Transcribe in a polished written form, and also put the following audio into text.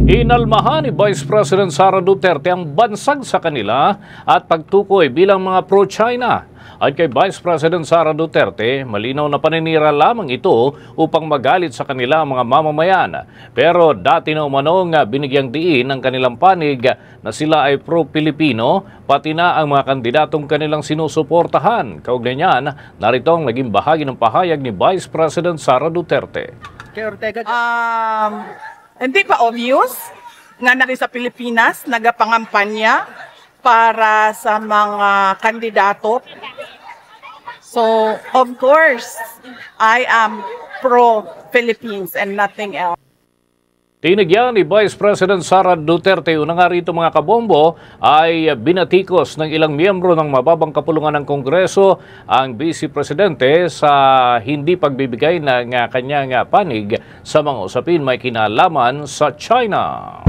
Inalmahan ni Vice President Sara Duterte ang bansag sa kanila at pagtukoy bilang mga pro-China. At kay Vice President Sara Duterte, malinaw na paninira lamang ito upang magalit sa kanila ang mga mamamayan. Pero dati na umanong binigyang diin ng kanilang panig na sila ay pro-Pilipino, pati na ang mga kandidatong kanilang sinusuportahan. Kaugnay niyan, narito ang naging bahagi ng pahayag ni Vice President Sara Duterte. Hindi pa obvious nga na rin sa Pilipinas nagapangampanya para sa mga kandidato. So, of course, I am pro-Philippines and nothing else. Tinigyan ni Vice President Sara Duterte, una nga rito mga kabombo, ay binatikos ng ilang miyembro ng mababang kapulungan ng Kongreso ang Vice Presidente sa hindi pagbibigay ng kanyang panig sa mga usapin may kinalaman sa China.